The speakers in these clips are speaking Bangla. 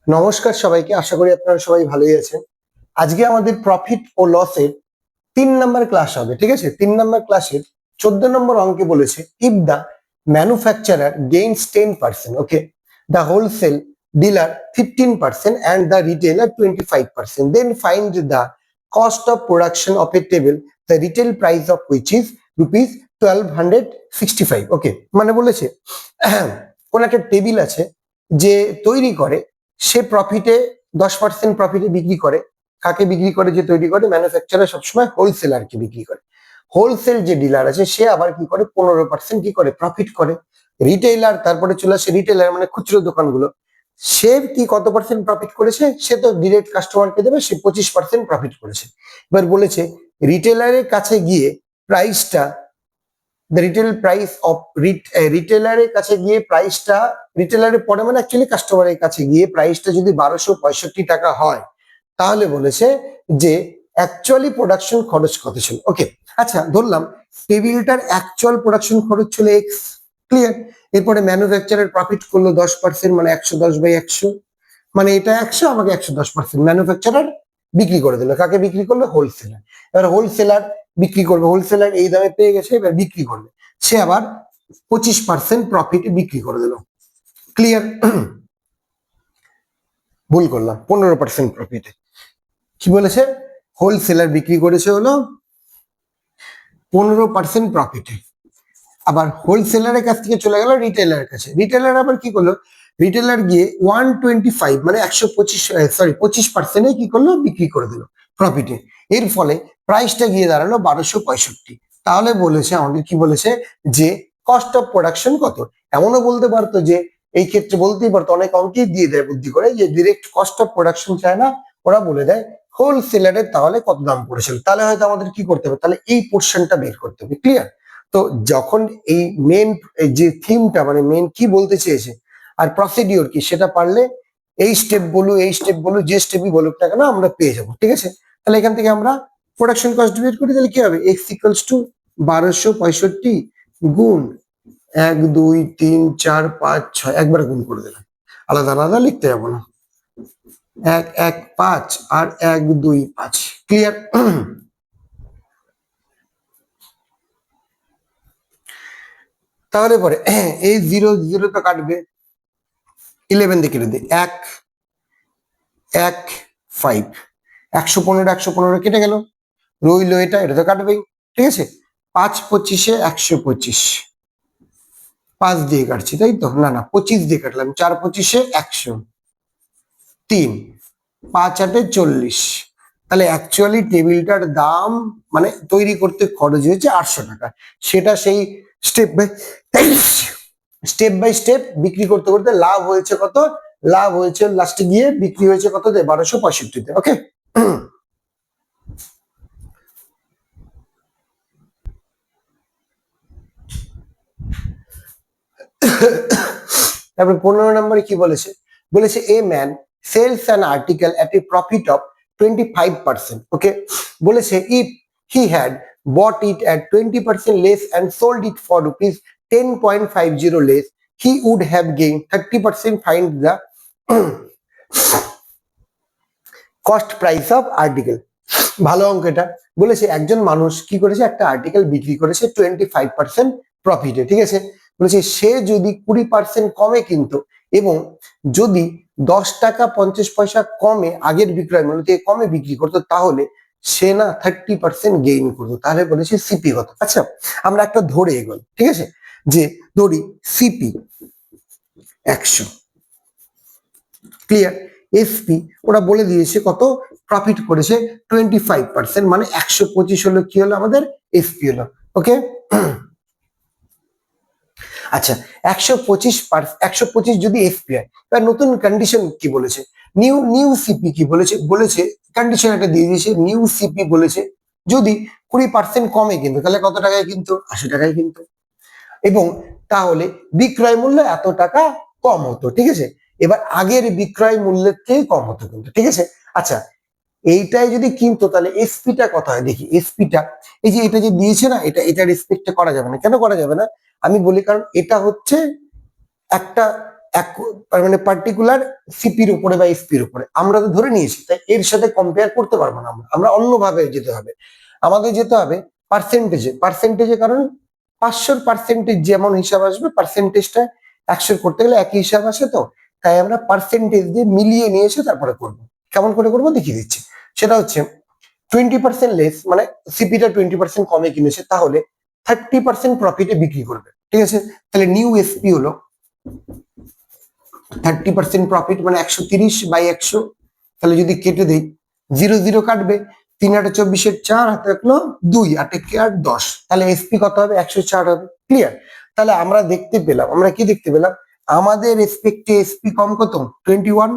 নমস্কার সবাইকে, আশা করি আপনারা সবাই ভালোই আছেন। আজকে আমাদের প্রফিট ও লসের 3 নম্বর ক্লাস হবে, ঠিক আছে। 3 নম্বর ক্লাসের 14 নম্বর অঙ্কে বলেছে if the manufacturer gains 10%, okay, the wholesale dealer 15% and the retailer 25%, then find the cost of production of a table, the retail price of which is rupees 1265, ওকে। মানে বলেছে কোন একটা টেবিল আছে যে তৈরি করে, সে প্রফিটে 10% প্রফিটে বিক্রি করে। কাকে বিক্রি করে? যে তৈরি করে। ম্যানুফ্যাকচারার সবসময় হোলসেলারকে বিক্রি করে। হোলসেল যে ডিলার আছে সে আবার কি করে? 15% কি করে? প্রফিট করে। রিটেইলার, তারপরে চলে আসে রিটেইলার মানে খুচরো দোকানগুলো, সে কি কত পার্সেন্ট প্রফিট করেছে? সে তো ডিরেক্ট কাস্টমারকে দেবে, সে 25% প্রফিট করেছে। এবার বলেছে রিটেইলারের কাছে গিয়ে প্রাইসটা, দ্য রিটেল প্রাইস অফ রিটেলারের কাছে গিয়ে প্রাইসটা, রিটেলারের পরে মানে অ্যাকচুয়ালি কাস্টমারের কাছে গিয়ে প্রাইসটা যদি 1265 টাকা হয়, তাহলে বলেছে যে অ্যাকচুয়ালি প্রোডাকশন খরচ কত ছিল। ওকে, আচ্ছা ধরলাম টেবিলটার অ্যাকচুয়াল প্রোডাকশন খরচ ছিল এক্স, ক্লিয়ার। এরপরে ম্যানুফ্যাকচারার প্রফিট করলো 10%, মানে 110/100, মানে এটা 100, আমাকে 110%। ম্যানুফ্যাকচারার বিক্রি করে দিল, কাকে বিক্রি করলো? হোলসেলার। এবার হোলসেলার বিক্রি করবে, হোলসেলার এই দামে পেয়ে গেছে, এবার বিক্রি করবে, সে আবার 25% প্রফিটে বিক্রি করে দিল, ক্লিয়ার। ভুল করলাম, 15% প্রফিটে। কি বলেছে? হোলসেলার বিক্রি করেছে হলো 15% প্রফিটে, আবার হোলসেলারের কাছ থেকে চলে গেল রিটেলারের কাছে। রিটেলার আবার কি করলো? রিটেলার গিয়ে 125 মানে 25% কি করলো? বিক্রি করে দিল প্রফিটে। এর ফলে প্রাইসটা গিয়ে দাঁড়ালো 1265। তাহলে বলেছে আমাদের, কি বলেছে? যে কস্ট অফ প্রোডাকশন কত। এমনও বলতে পারতো, যে এই ক্ষেত্রে বলতেই পারতো, অনেক অঙ্কেই দিয়ে দেয় বুদ্ধি করে, যে ডিরেক্ট কস্ট অফ প্রোডাকশন চায় না, ওরা বলে দেয় হোলসেলারের তাহলে কত দাম পড়েছিল। তাহলে হয়তো আমাদের কি করতে হবে? তাহলে এই পোর্শনটা বের করতে হবে, ক্লিয়ার। তো যখন এই মেন যে থিমটা, মানে মেন কি বলতে চেয়েছে আর প্রসিডিওর কি, সেটা পারলে এই স্টেপ বলু যে স্টেপই বলুক না কেন আমরা পেয়ে যাবো, ঠিক আছে। তাহলে এখান থেকে আমরা প্রোডাকশন কস্ট বের করি, তাহলে কি হবে? এক্স ইকুয়ালস টু 1265 গুণ 1 2 3 4 5 6, একবার গুণ করে দিলাম, আলাদা আলাদা লিখতে যাবো না। 1 1 5 আর 1 2 5, ক্লিয়ার। তাহলে পরে এই 0 0 তো কাটবে, 11 দিয়ে কেটে দিই, 1 1 5, 115 115 কেটে গেল, রইলো এটা, এটা তো কাটবেই, ঠিক আছে। 5 25 125, 5 দিয়ে কাটছি তাই তো? না না, 25 দিয়ে কাটলাম, 4 25 100, 3 5 8 40। তাহলে অ্যাকচুয়ালি টেবিলটার দাম, মানে তৈরি করতে খরচ হয়েছে 800 টাকা। সেটা সেই স্টেপ বাই স্টেপ বিক্রি করতে করতে লাভ হয়েছে কত? লাভ হয়েছে লাস্টে গিয়ে বিক্রি হয়েছে কত? 1265, ওকে। তারপর 15 নম্বরে কি বলেছে? বলেছে a man sells an article at a profit of 25%, okay. বলেছে if he had bought it at 20% less and sold it for rupees 10.50 less, he would have gained 30%. Find the cost price of article. ভালো অঙ্ক এটা। বলেছে একজন মানুষ কি করেছে? একটা আর্টিকেল বিক্রি করেছে 25% প্রফিটে, ঠিক আছে। বলেছে সে যদি 20% কমে কিনতো এবং যদি 10 টাকা 50 পয়সা কমে আগের বিক্রয় মূল্য থেকে কমে বিক্রি করতো, তাহলে সে না 30% গেইন করতো। তাহলে বলেছে সিপি কত। আচ্ছা আমরা একটা ধরে এগোই, ঠিক আছে, যে ধরি সিপি 100, ক্লিয়ার। এসপি ওরা বলে দিয়েছে কত প্রফিট করেছে? 25%, মানে 125 হলো কি হলো আমাদের? এসপি হলো, ওকে। আচ্ছা 125 যদি এসপি হয়, এবার নতুন কন্ডিশন কি বলেছে? নিউ সিপি কি বলেছে? বলেছে কন্ডিশন একটা দিয়ে দিয়েছে, নিউ সিপি বলেছে যদি 20% কমে কিন্তু, তাহলে কত টাকায় কিন্তু? 80 টাকায় কিন্তু, এবং তাহলে বিক্রয় মূল্য এত টাকা কম হতো, ঠিক আছে। এবার আগের বিক্রয় মূল্যের থেকে কম হতো কিন্তু, ঠিক আছে। আচ্ছা এইটাই যদি কিনতো তাহলে এসপিটা কত হয় দেখি। এসপিটা এই যে এটা যে দিয়েছে না, এটার রেসপেক্টে করা যাবে না। কেন করা যাবে না আমি বলি, কারণ এটা হচ্ছে একটা এক মানে পার্টিকুলার সিপির উপরে বা এসপির উপরে আমরা তো ধরে নিয়েছি, তাই এর সাথে কম্পেয়ার করতে পারবো না, আমরা অন্যভাবে যেতে হবে। আমাদের যেতে হবে পার্সেন্টেজে, কারণ 500 পার্সেন্টেজ যেমন হিসাব আসবে পার্সেন্টেজটা 100 করতে গেলে একই হিসাব আসে, তো তাই আমরা পার্সেন্টেজ দিয়ে মিলিয়ে নিয়ে এসে তারপরে করবো। কেমন করে করবো দেখিয়ে দিচ্ছি। সেটা হচ্ছে 20% লেস, মানে সিপিটা 20% কমে কিনেছে, তাহলে 30% প্রফিটে বিক্রি করবে, ঠিক আছে। তাহলে নিউ এসপি হলো 30% প্রফিট, মানে 130/100। তাহলে যদি কেটে দেই 0 কাটবে, 3/8 4 হাতে রাখলো 2, 8 10, তাহলে এসপি কত হবে? 104 হবে। ক্লিয়ার? তাহলে আমরা দেখতে পেলাম, আমরা কি দেখতে পেলাম? আমাদের রেসপেক্টে এসপি কম কত? 21,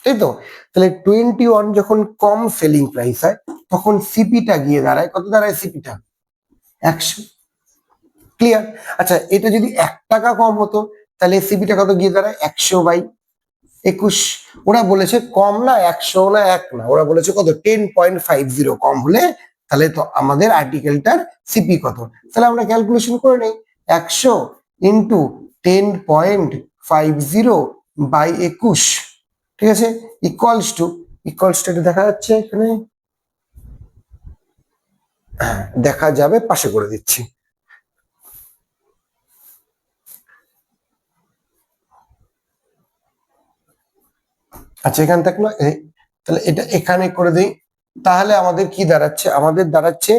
তাই তো? তাহলে 21 যখন কম সেলিং প্রাইস হয় তখন সিপিটা গিয়ে দাঁড়ায় কত? দাঁড়ায় সিপিটা 100। ক্লিয়ার? আচ্ছা, এটা যদি 1 টাকা কম হতো তাহলে সিপিটা কত গিয়ে দাঁড়ায়? 100/21। ওরা বলেছে কম না 100 না 1 না, ওরা বলেছে কত? 10.50 কম হলে তাহলে তো আমাদের আর্টিকেলটার সিপি কত। তাহলে আমরা ক্যালকুলেশন করে নেই, 100 ইন্টু 10.50/21, ঠিক আছে, ইকুয়ালস টু এটা দেখা যাচ্ছে এখানে, দেখা যাবে, পাশে করে দিচ্ছি। আচ্ছা, এখানে থাকলো, তাহলে এটা এখানে করে দিই। তাহলে আমাদের কি দাঁড়াচ্ছে? আমাদের দাঁড়াচ্ছে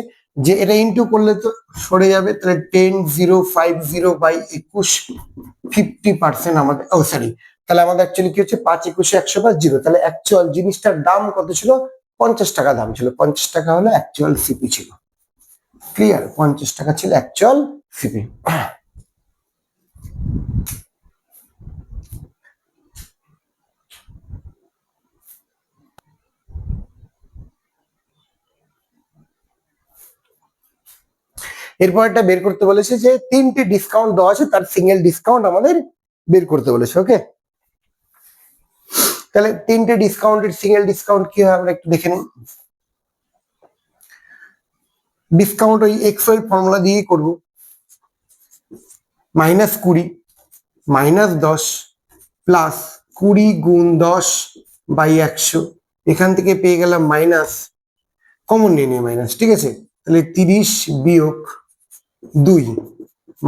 যে এটা ইন্টু করলে তো সরে যাবে, তাহলে 10,050/21 50% আমাদের, ও সরি, তাহলে আমাদের অ্যাকচুয়ালি কি হচ্ছে? 5 21 100 বা 0। তাহলে অ্যাকচুয়াল জিনিসটার দাম কত ছিল? 50 টাকা দাম ছিল। 50 টাকা হলো অ্যাকচুয়াল সিপি ছিল। ক্লিয়ার? 50 টাকা ছিল অ্যাকচুয়াল সিপি। এরপর একটা বের করতে বলেছে যে 3টে ডিসকাউন্ট দেওয়া আছে, তার সিঙ্গেল ডিসকাউন্ট আমাদের বের করতে বলেছে। ওকে, তাহলে 3টে ডিসকাউন্টের সিঙ্গেল ডিসকাউন্ট কি হয় আমরা একটু দেখে নিই। ডিসকাউন্ট ওই এক্সওয়াই ফর্মুলা দিয়েই করবো, -20 -10 প্লাস 20 গুণ 10/100। এখান থেকে পেয়ে গেলাম মাইনাস, কমন নিয়ে নিয়ে মাইনাস, ঠিক আছে। তাহলে 30 বিয়োগ 2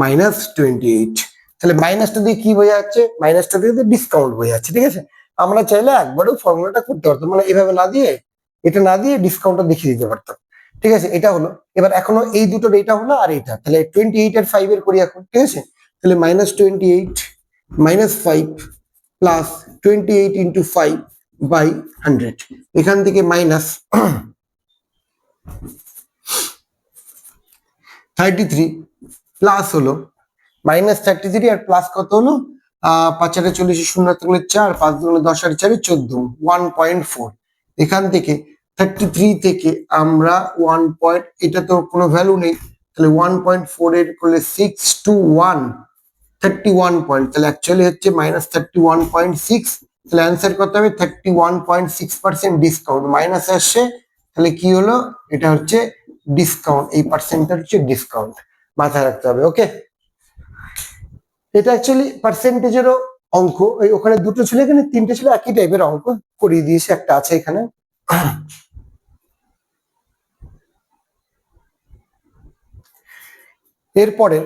-28। তাহলে মাইনাসটা দিয়ে কি বোঝা যাচ্ছে? মাইনাসটা দিয়ে ডিসকাউন্ট বোঝা যাচ্ছে, ঠিক আছে। আমরা চাইলে একবারও ফর্মুলাটা করতে পারতাম, মানে এভাবে না দিয়ে, এটা না দিয়ে ডিসকাউন্টটা দেখিয়ে দিতে পারতাম, ঠিক আছে। এটা হলো, এবার এখনো এই দুটোর এটা হলো আর এটা, তাহলে 28 আর 5 এর করি এখন, ঠিক আছে। তাহলে -28 -5 প্লাস 28 ইন্টু 5/100। এখান থেকে মাইনাস 33 প্লাস হলো -33 আর প্লাস কত হলো? 5 আর 40 শূন্য থাকলে 4, 5 দুগুণে 10 আর 4 14, 1.4। এখান থেকে 33 থেকে আমরা 1 পয়েন্ট, এটা তো কোনো ভ্যালু নেই, তাহলে 1.4 এর করলে 6 to 1 31 পয়েন্ট, তাহলে অ্যাকচুয়ালি হচ্ছে -31.6। তাহলে অ্যান্সার কত হবে? 31.6% ডিসকাউন্ট মাইনাস আসছে, তাহলে কি হলো? এটা হচ্ছে ডিসকাউন্ট, এই পার্সেন্টটা হচ্ছে ডিসকাউন্ট, মাথায় রাখতে হবে। ওকে, এটা অ্যাকচুয়ালি পার্সেন্টেজেরও অঙ্ক, ওই ওখানে দুটো ছিল, এখানে 3টে ছিল, একই টাইপের অঙ্ক করিয়ে দিয়েছে, একটা আছে এখানে। এরপরে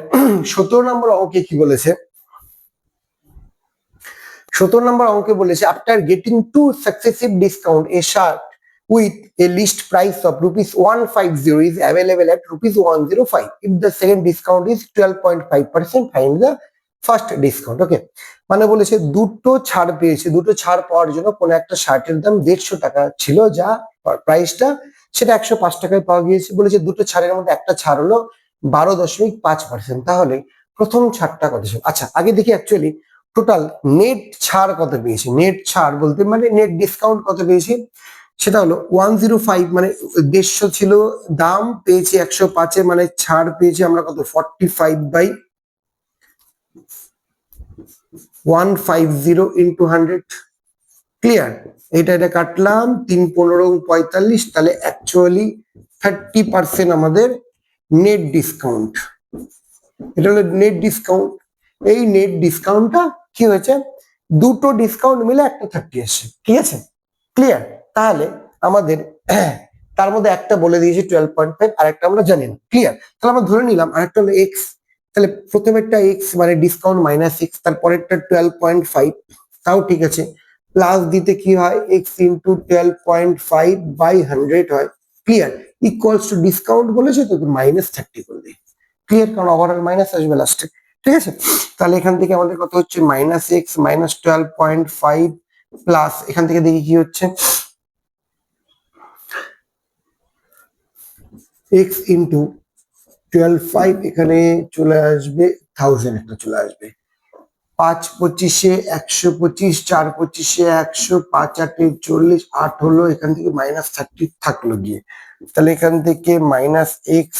17 নম্বর অঙ্কে কি বলেছে? 17 নম্বর অঙ্কে বলেছে after getting 2 successive discount A shirt with a list price of ₹150 is available at ₹105. If the second discount is 12.5%, find the first discount. ওকে, মানে বলেছে দুটো ছাড় পেয়েছে, দুটো ছাড় পাওয়ার জন্য কোনো একটা শার্টের দাম 150 টাকা ছিল, যা প্রাইসটা সেটা 105 টাকায় পাওয়া গিয়েছে। বলেছে দুটো ছাড়ের মধ্যে একটা ছাড় হলো 12.5%, তাহলে প্রথম ছাড়টা কত ছিল? আচ্ছা, আগে দেখি অ্যাকচুয়ালি টোটাল নেট ছাড় কত পেয়েছি। নেট ছাড় বলতে মানে নেট ডিসকাউন্ট কত পেয়েছি, সেটা হলো 105, মানে 150 ছিল দাম, পেয়েছি 105, মানে ছাড় পেয়েছি আমরা কত? 45/150 ইন্টু 100। ক্লিয়ার? এটা কাটলাম 3 15 45, তাহলে অ্যাকচুয়ালি 30% আমাদের নেট ডিসকাউন্ট। এটা হলো নেট ডিসকাউন্ট। এই নেট ডিসকাউন্টটা কি হয়েছে, দুটো ডিসকাউন্ট মিলে একটা 30 এসছে, ঠিক আছে, ক্লিয়ার। তাহলে আমাদের তার মধ্যে একটা বলে দিয়েছি 12.5, আর একটা আমরা জানি না, ক্লিয়ার। তাহলে আমরা ধরে নিলাম আরেকটা হলো এক্স, তাহলে প্রথমেরটা এক্স মানে ডিসকাউন্ট -6, তারপরেরটা 12.5, তাও ঠিক আছে। প্লাস দিতে কি হয়, এক্স ইন্টু 12.5/100 হয়, ক্লিয়ার, ইকুয়ালস টু ডিসকাউন্ট বলেছে তো -30 করবে, ক্লিয়ার, কারণ ওভারঅল মাইনাস আসবে লাস্টে, ঠিক আছে। তাহলে এখান থেকে আমাদের কত হচ্ছে, -x -12.5 প্লাস এখান থেকে দেখি কি হচ্ছে, x ইন্টু 12.5, এখানে চলে আসবে 1000, একটা চলে আসবে, 5×25 125, 4×25 100, 5×8 40, 8 হলো, এখান থেকে -30 থাকলো গিয়ে, তাহলে এখান থেকে -x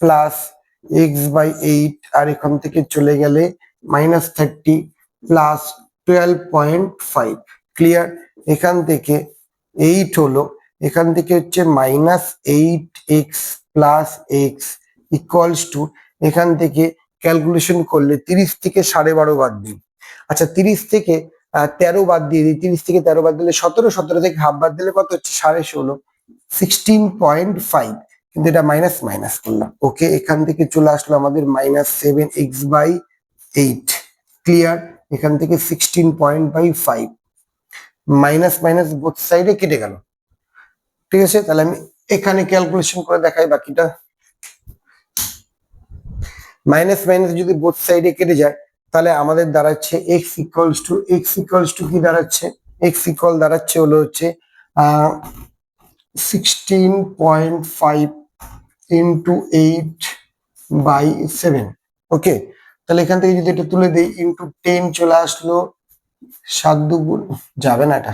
প্লাস x/8, আর এখান থেকে চলে গেলে -30 প্লাস 12.5, ক্লিয়ার। এখান থেকে 8 হলো, এখান থেকে হচ্ছে -8x plus x equals to, এখান থেকে ক্যালকুলেশন করলে 30 থেকে 12.5 বাদ দিই, আচ্ছা 30 থেকে 13 বাদ দিয়ে দিই, 30 থেকে 13 বাদ দিলে 17, 17 থেকে হাফ বাদ দিলে কত হচ্ছে, 16.5, 16.5, কিন্তু এটা মাইনাস মাইনাস করলাম, ওকে। এখান থেকে চলে আসলো আমাদের -7x/8, ক্লিয়ার। এখান থেকে 16.5, মাইনাস মাইনাস বোথ সাইডে কেটে গেল, ঠিক আছে। তাহলে আমি এখানে ক্যালকুলেশন করে দেখাই বাকিটা, মাইনাস মাইনাস যদি বোথ সাইডে কেটে যায়, তাহলে আমাদের দাঁড়াচ্ছে x ইকুয়ালস টু কি দাঁড়াচ্ছে, x ইকুয়াল দাঁড়াচ্ছে হলো হচ্ছে 16.5 ইন্টু 8/7, ওকে। তাহলে এখান থেকে যদি এটা তুলে দিই, ইন্টু 10 চলে আসলো, 7 দুগুণ যাবে না, এটা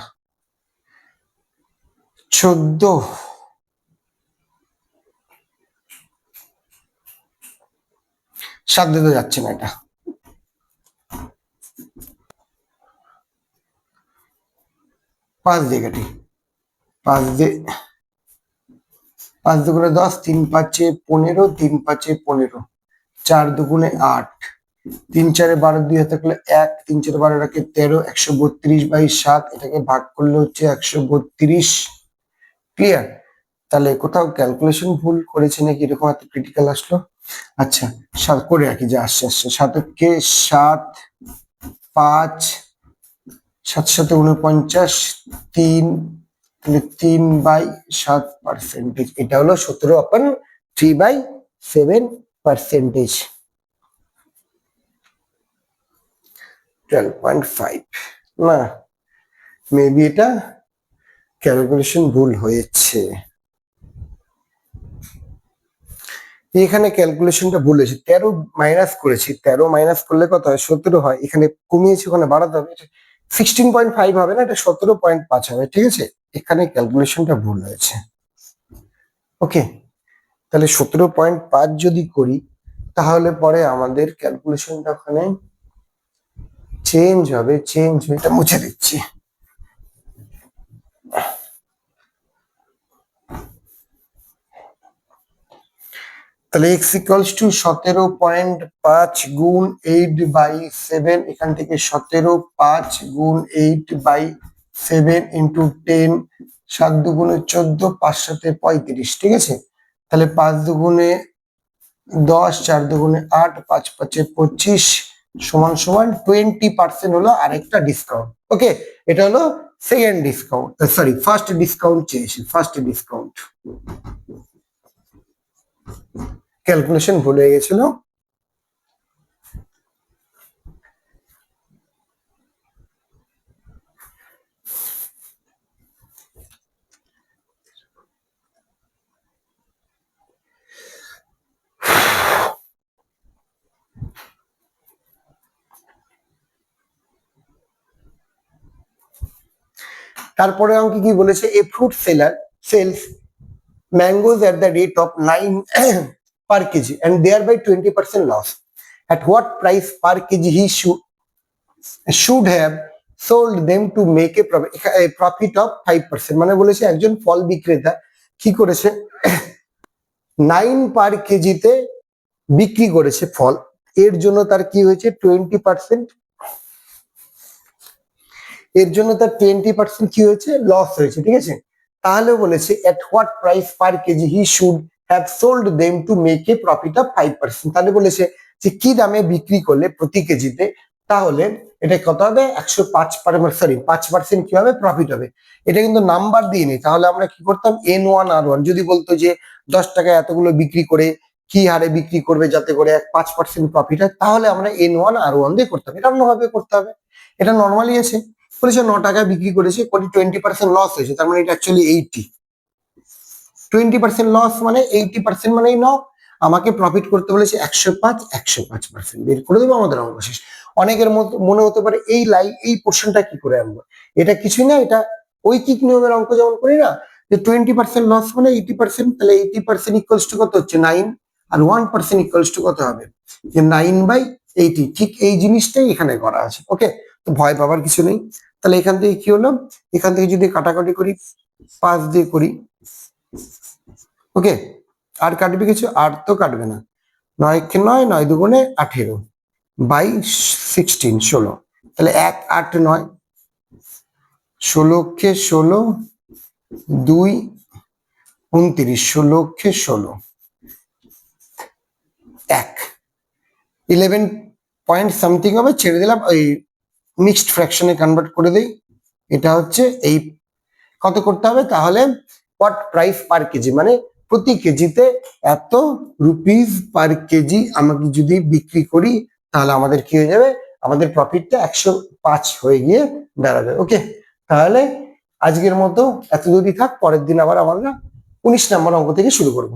14, 7 দিতে যাচ্ছে না, এটা 5 দিয়ে কাটি, 5 দিয়ে 5 দুগুণে 10, 3×5 15, 3×5 15, 4 দুগুণে 8, 3×4 12, 2 হাতে থাকলে 1, 3×4 12 রাখে 13, 132/7, এটাকে ভাগ করলে হচ্ছে 132, ক্লিয়ার। তাহলে কোথাও ক্যালকুলেশন ভুল করেছে নাকি, এরকম এত ক্রিটিক্যাল আসলো, আচ্ছা করে রাখি, যা আসছে আসছে, 7কে 7, 5, 7 7 49, 3, তাহলে 3/7%, এটা হলো 17/3/7%, 12.5, না মেবি এটা ক্যালকুলেশন ভুল হয়েছে, এখানে ক্যালকুলেশনটা ভুল হয়েছে, 13 মাইনাস করেছি, 13 মাইনাস করলে কত হয়, 17 হয়, এখানে কমিয়েছি, ওখানে বাড়াতে হবে, 16.5 হবে না, এটা 17.5 হবে, ঠিক আছে। এখানে ক্যালকুলেশনটা ভুল হয়েছে, ওকে। তাহলে 17.5 যদি করি, তাহলে পরে আমাদের ক্যালকুলেশনটা ওখানে চেঞ্জ হবে, এটা মুছে দিচ্ছি, তাহলে x ইকুয়ালস টু 17.5 গুণ 8/7, এখান থেকে 17.5 গুণ 8/7 ইন্টু 10, 7 দুগুণে 14, 5 7 35, ঠিক আছে। তাহলে 5 দুগুণে 10, 4 দুগুণে 8, 5 5 25, সমান সমান 20% হলো আরেকটা ডিসকাউন্ট, ওকে। এটা হলো second discount, sorry first discount চেয়েছি, ফার্স্ট ডিসকাউন্ট, ক্যালকুলেশন ভুল হয়ে গেছিল। তারপরে অঙ্কে কি বলেছে, a fruit seller sells mangoes at the rate of 9 per kg and thereby 20% loss. At what price per kg he should have sold them to make a profit of 5%, মানে বলেছে একজন ফল বিক্রেতা কি করেছে, 9 পার কেজিতে বিক্রি করেছে ফল, এর জন্য তার কি হয়েছে 20% এর জন্য তার 20% কি হয়েছে, লস হয়েছে, ঠিক আছে। তাহলে বলেছে at what price per kg he should have sold them to make a profit of 5%। তাহলে বলেছে যে কি দামে বিক্রি করলে প্রতি কেজিতে তাহলে এটা কত হবে, 5% কি হবে, প্রফিট হবে। এটা কিন্তু নাম্বার দিয়ে নেই, তাহলে আমরা কি করতাম, N1 R1 যদি বলতো যে 10 টাকায় এতগুলো বিক্রি করে কি হারে বিক্রি করবে যাতে করে 5% প্রফিট হয়, তাহলে আমরা N1 R1 দিয়ে করতাম। এটা অন্যভাবে করতে হবে, এটা নর্মালি আছে। বলেছে 9 টাকায় বিক্রি করেছে, 20% লস হয়েছে, তার মানে এটা অ্যাকচুয়ালি 20% লস মানে 80% মানেই আমাকে প্রফিট করতে বলেছে 105% বের করে দেবো, আমাদের অঙ্ক শেষ। অনেকের মনে হতে পারে এই পোর্শনটা কি করে আনবো, এটা কিছুই না, এটা ঐকিক নিয়মের অঙ্ক যেমন করি না, যে 20% লস মানে 80%, তাহলে 80% ইকুয়ালস টু কত হচ্ছে 9, আর 1% ইকুয়ালস টু কত হবে, যে 9/80। ঠিক এই জিনিসটাই এখানে করা আছে। ওকে, তো ভয় পাবার কিছু নেই। তাহলে এখান থেকে কি হলো, এখান থেকে যদি কাটাকাটি করি 5 দিয়ে করি, ওকে, আর কাটবে কিছু, আর তো কাটবে না। 9 কে 9, 9 দুগুণে 18 বাই 16, 16। তাহলে 1 8 9, 16 কে 16, 2 29, 16 কে 16, 1 11 পয়েন্ট সামথিং হবে, ছেড়ে দিলাম, ওই মিক্সড ফ্র্যাকশনে কনভার্ট করে দেই। এটা হচ্ছে এই কত করতে হবে তাহলে, হোয়াট প্রাইস পার কেজি মানে প্রতি কেজিতে এত রুপিস পার কেজি আমাকে যদি বিক্রি করি তাহলে আমাদের কি হয়ে যাবে, আমাদের প্রফিটটা 105 হয়ে গিয়ে দাঁড়াবে। ওকে, তাহলে আজকের মতো এত দূরই থাক, পরের দিন আবার আমরা 19 নম্বর অঙ্ক থেকে শুরু করবো।